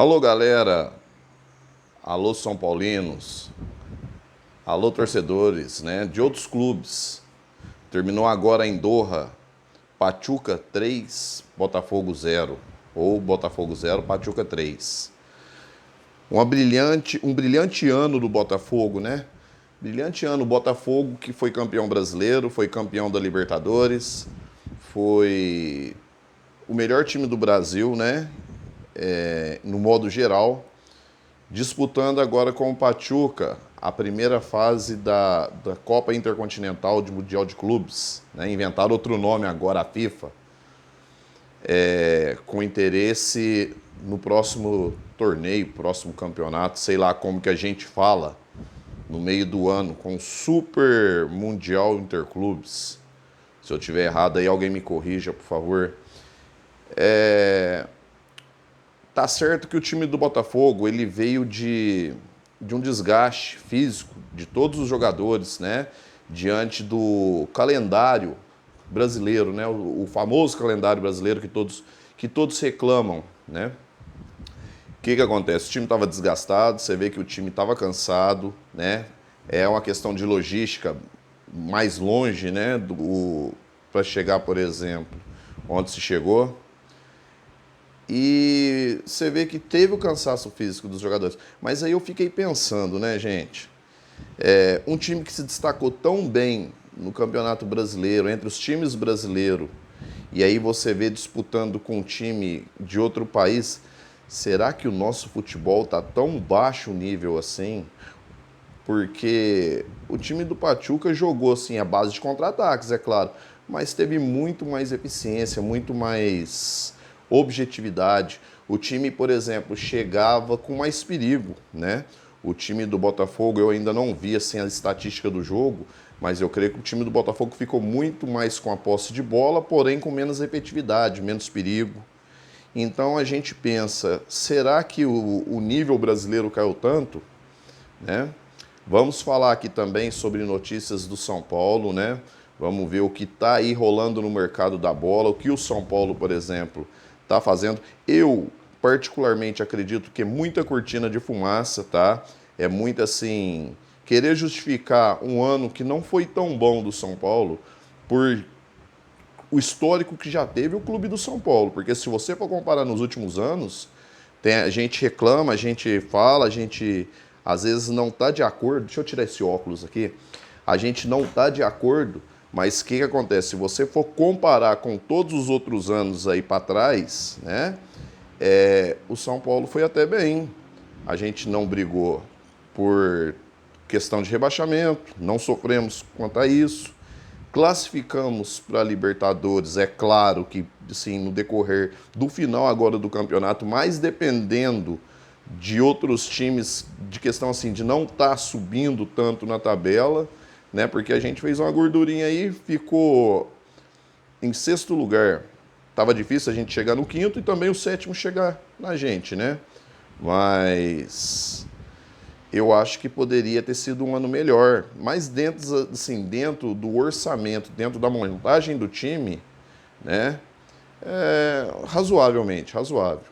Alô, galera. Alô, São Paulinos. Alô, torcedores, né, de outros clubes. Terminou agora em Doha, Pachuca 3, Botafogo 0. Ou Botafogo 0, Pachuca 3. Um brilhante ano do Botafogo, né? Brilhante ano, o Botafogo que foi campeão brasileiro, foi campeão da Libertadores, foi o melhor time do Brasil, né? No modo geral, disputando agora com o Pachuca a primeira fase da Copa Intercontinental de Mundial de Clubes, né? Inventaram outro nome agora, a FIFA, com interesse no próximo torneio, próximo campeonato, sei lá como que a gente fala, no meio do ano, com o Super Mundial Interclubes. Se eu tiver errado aí, alguém me corrija, por favor. Tá certo que o time do Botafogo ele veio de um desgaste físico de todos os jogadores, né? Diante do calendário brasileiro, né? O famoso calendário brasileiro que todos reclamam, né? O que acontece? O time estava desgastado, você vê que o time estava cansado, né? É uma questão de logística mais longe, né? Para chegar, por exemplo, onde se chegou. E você vê que teve o cansaço físico dos jogadores. Mas aí eu fiquei pensando, né, gente? Um time que se destacou tão bem no Campeonato Brasileiro, entre os times brasileiros, e aí você vê disputando com um time de outro país, será que o nosso futebol está tão baixo nível assim? Porque o time do Pachuca jogou assim à base de contra-ataques, é claro, mas teve muito mais eficiência, muito mais objetividade. O time, por exemplo, chegava com mais perigo, né? O time do Botafogo, eu ainda não vi assim a estatística do jogo, mas eu creio que o time do Botafogo ficou muito mais com a posse de bola, porém com menos efetividade, menos perigo. Então a gente pensa, será que o nível brasileiro caiu tanto, né? Vamos falar aqui também sobre notícias do São Paulo, né? Vamos ver o que está aí rolando no mercado da bola, o que o São Paulo, por exemplo, está fazendo. Eu, particularmente, acredito que é muita cortina de fumaça, tá? É muito assim, querer justificar um ano que não foi tão bom do São Paulo por o histórico que já teve o clube do São Paulo. Porque se você for comparar nos últimos anos, a gente reclama, a gente fala, a gente às vezes não está de acordo. Deixa eu tirar esse óculos aqui. A gente não está de acordo, mas o que acontece? Se você for comparar com todos os outros anos aí para trás, né? O São Paulo foi até bem. A gente não brigou por questão de rebaixamento, não sofremos quanto a isso. Classificamos para a Libertadores, é claro que assim, no decorrer do final agora do campeonato, mais dependendo de outros times, de questão assim, de não estar subindo tanto na tabela, né? Porque a gente fez uma gordurinha aí, ficou em sexto lugar. Tava difícil a gente chegar no quinto e também o sétimo chegar na gente, né? Mas eu acho que poderia ter sido um ano melhor. Mas dentro, assim, dentro do orçamento, dentro da montagem do time, né? Razoavelmente, razoável.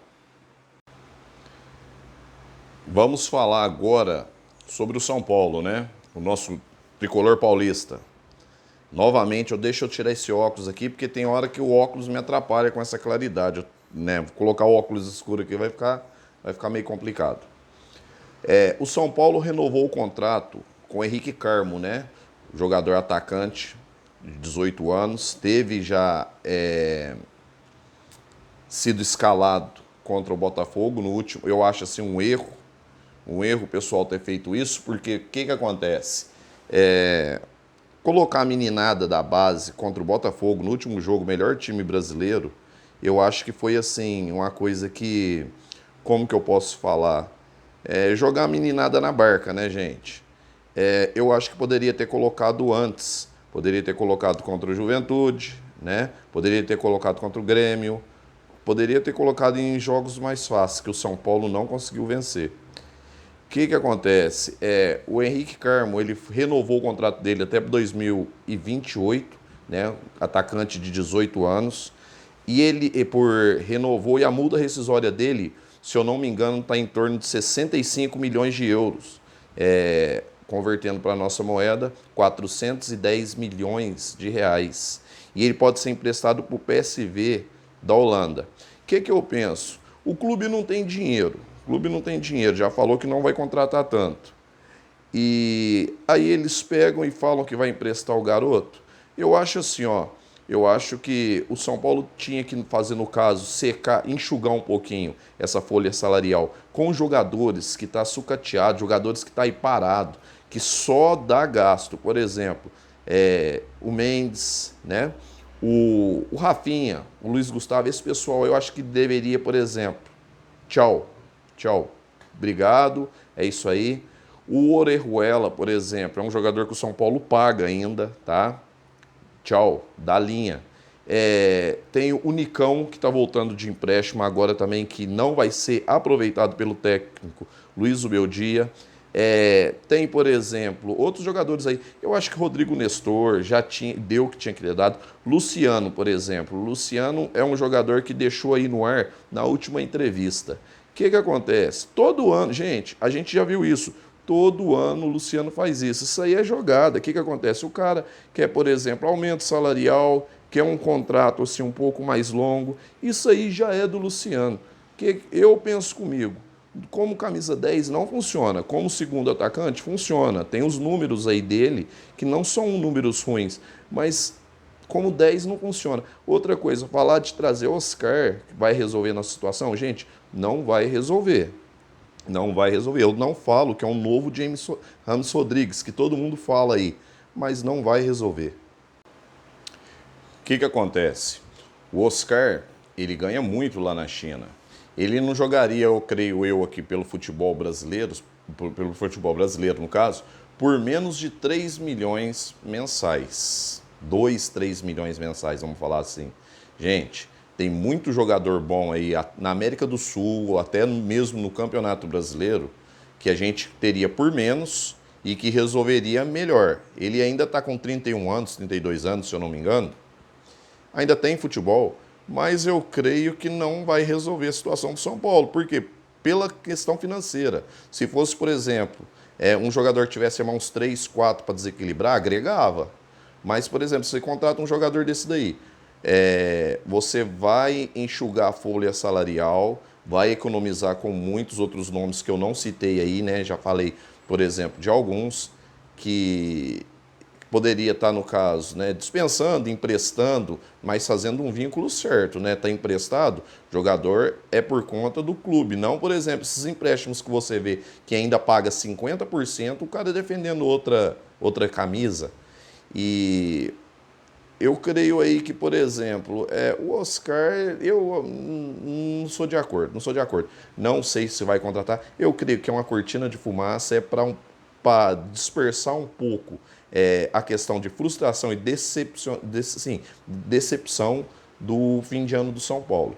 Vamos falar agora sobre o São Paulo, né? O nosso tricolor paulista. Novamente, deixa eu tirar esse óculos aqui, porque tem hora que o óculos me atrapalha com essa claridade, né? Vou colocar o óculos escuro aqui vai ficar meio complicado. O São Paulo renovou o contrato com o Henrique Carmo, né? Jogador atacante de 18 anos, teve já sido escalado contra o Botafogo no último. Eu acho assim um erro o pessoal ter feito isso, porque o que acontece? Colocar a meninada da base contra o Botafogo no último jogo, melhor time brasileiro, eu acho que foi assim, uma coisa que, como que eu posso falar? Jogar a meninada na barca, né, gente? Eu acho que poderia ter colocado antes, poderia ter colocado contra o Juventude, né? Poderia ter colocado contra o Grêmio, poderia ter colocado em jogos mais fáceis, que o São Paulo não conseguiu vencer. O que acontece? O Henrique Carmo, ele renovou o contrato dele até 2028, né? Atacante de 18 anos. E ele renovou e a multa rescisória dele se eu não me engano, está em torno de 65 milhões de euros. Convertendo para a nossa moeda, 410 milhões de reais. E ele pode ser emprestado para o PSV da Holanda. O que eu penso? O clube não tem dinheiro. O clube não tem dinheiro, já falou que não vai contratar tanto. E aí eles pegam e falam que vai emprestar o garoto. Eu acho assim, eu acho que o São Paulo tinha que fazer, no caso, secar, enxugar um pouquinho essa folha salarial com jogadores que está sucateado, jogadores que está aí parado, que só dá gasto. Por exemplo, o Mendes, né? O Rafinha, o Luiz Gustavo, esse pessoal eu acho que deveria, por exemplo, tchau, obrigado, é isso aí. O Orejuela, por exemplo, é um jogador que o São Paulo paga ainda, tá? Tchau, dá linha. Tem o Nicão, que está voltando de empréstimo agora também, que não vai ser aproveitado pelo técnico Luiz Ubeldia. Tem, por exemplo, outros jogadores aí. Eu acho que Rodrigo Nestor já deu o que tinha que ter dado. Luciano, por exemplo. Luciano é um jogador que deixou aí no ar na última entrevista. O que acontece? Todo ano, gente, a gente já viu isso. Todo ano o Luciano faz isso. Isso aí é jogada. O que acontece? O cara quer, por exemplo, aumento salarial, quer um contrato assim um pouco mais longo. Isso aí já é do Luciano. Que eu penso comigo, como camisa 10 não funciona, como segundo atacante funciona. Tem os números aí dele que não são números ruins, mas como 10 não funciona. Outra coisa, falar de trazer Oscar, que vai resolver nossa situação, gente, não vai resolver. Não vai resolver. Eu não falo que é um novo James Rodrigues, que todo mundo fala aí, mas não vai resolver. O que acontece? O Oscar, ele ganha muito lá na China. Ele não jogaria, eu creio eu, aqui pelo futebol brasileiro no caso, por menos de 3 milhões mensais. 2, 3 milhões mensais, vamos falar assim. Gente, tem muito jogador bom aí na América do Sul, ou até mesmo no Campeonato Brasileiro, que a gente teria por menos e que resolveria melhor. Ele ainda está com 31 anos, 32 anos, se eu não me engano. Ainda tem futebol, mas eu creio que não vai resolver a situação do São Paulo. Por quê? Pela questão financeira. Se fosse, por exemplo, um jogador que tivesse uns 3, 4 para desequilibrar, agregava. Mas, por exemplo, se você contrata um jogador desse daí, você vai enxugar a folha salarial, vai economizar com muitos outros nomes que eu não citei aí, né? Já falei, por exemplo, de alguns que poderia estar, no caso, né, dispensando, emprestando, mas fazendo um vínculo certo, né? Está emprestado, jogador é por conta do clube, não, por exemplo, esses empréstimos que você vê que ainda paga 50%, o cara defendendo outra camisa. E eu creio aí que, por exemplo, o Oscar, eu não sou de acordo, Não sei se vai contratar. Eu creio que é uma cortina de fumaça, para dispersar um pouco a questão de frustração e decepção do fim de ano do São Paulo.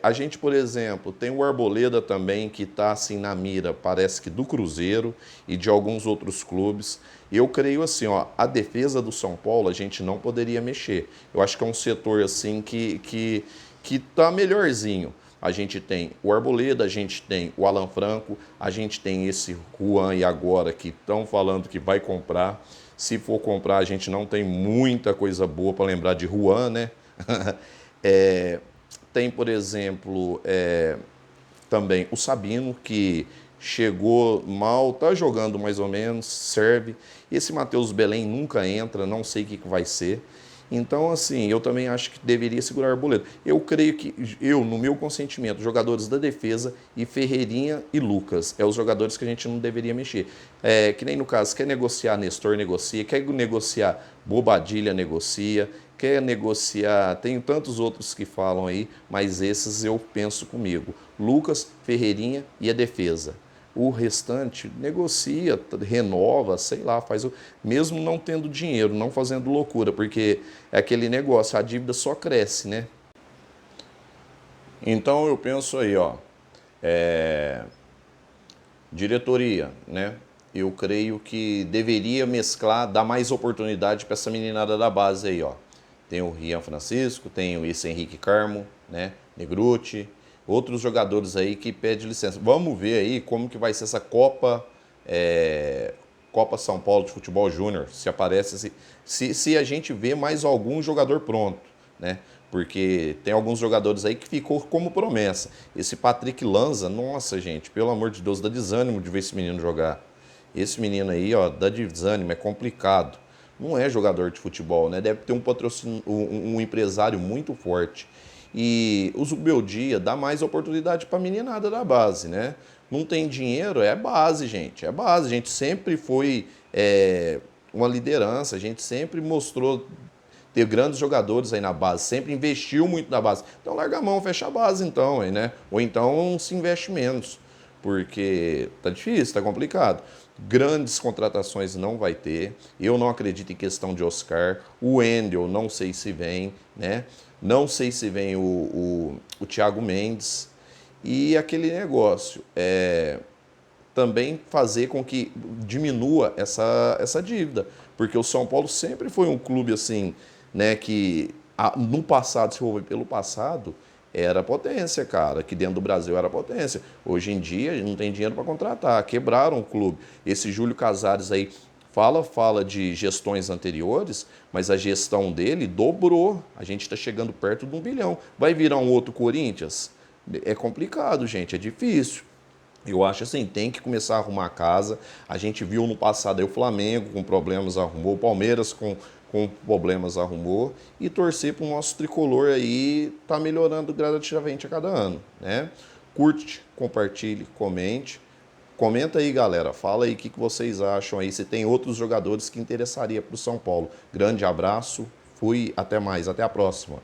A gente, por exemplo, tem o Arboleda também, que está assim na mira, parece que do Cruzeiro e de alguns outros clubes. Eu creio assim, a defesa do São Paulo a gente não poderia mexer. Eu acho que é um setor assim que está melhorzinho. A gente tem o Arboleda, a gente tem o Alan Franco, a gente tem esse Juan e agora que estão falando que vai comprar. Se for comprar, a gente não tem muita coisa boa para lembrar de Juan, né? Tem, por exemplo, também o Sabino, que chegou mal, está jogando mais ou menos, serve. Esse Matheus Belém nunca entra, não sei o que vai ser. Então, assim, eu também acho que deveria segurar o Arboleda. Eu creio que, no meu consentimento, jogadores da defesa e Ferreirinha e Lucas, os jogadores que a gente não deveria mexer. Que nem no caso, quer negociar Nestor, negocia, quer negociar Bobadilha, negocia, quer negociar, tem tantos outros que falam aí, mas esses eu penso comigo. Lucas, Ferreirinha e a defesa. O restante negocia, renova, sei lá, mesmo não tendo dinheiro, não fazendo loucura, porque é aquele negócio, a dívida só cresce, né? Então eu penso aí, diretoria, né? Eu creio que deveria mesclar, dar mais oportunidade para essa meninada da base aí, Tem o Rian Francisco, tem esse Henrique Carmo, né? Negruti, outros jogadores aí que pedem licença. Vamos ver aí como que vai ser essa Copa, Copa São Paulo de Futebol Júnior, se aparece, se a gente vê mais algum jogador pronto, né? Porque tem alguns jogadores aí que ficou como promessa. Esse Patrick Lanza, nossa, gente, pelo amor de Deus, dá desânimo de ver esse menino jogar. Esse menino aí, ó, dá desânimo, é complicado. Não é jogador de futebol, né? Deve ter um patrocínio, um empresário muito forte. E o Zubeldia dá mais oportunidade para a meninada da base, né? Não tem dinheiro, é base, gente. É base. A gente sempre foi uma liderança, a gente sempre mostrou ter grandes jogadores aí na base, sempre investiu muito na base. Então larga a mão, fecha a base então, aí, né? Ou então se investe menos, porque tá difícil, tá complicado. Grandes contratações não vai ter. Eu não acredito em questão de Oscar. O Wendel, não sei se vem, né? Não sei se vem o Thiago Mendes. E aquele negócio, também fazer com que diminua essa dívida. Porque o São Paulo sempre foi um clube assim, né, que no passado, se for ver pelo passado, era potência, cara. Aqui dentro do Brasil era potência. Hoje em dia não tem dinheiro para contratar, quebraram o clube. Esse Júlio Casares aí fala de gestões anteriores, mas a gestão dele dobrou. A gente está chegando perto de 1 bilhão. Vai virar um outro Corinthians? É complicado, gente, é difícil. Eu acho assim, tem que começar a arrumar a casa. A gente viu no passado aí o Flamengo com problemas arrumou, o Palmeiras com problemas arrumou e torcer para o nosso tricolor aí tá melhorando gradativamente a cada ano, né? Curte, compartilhe, comente. Comenta aí, galera. Fala aí o que vocês acham aí, se tem outros jogadores que interessaria para o São Paulo. Grande abraço, fui, até mais, até a próxima.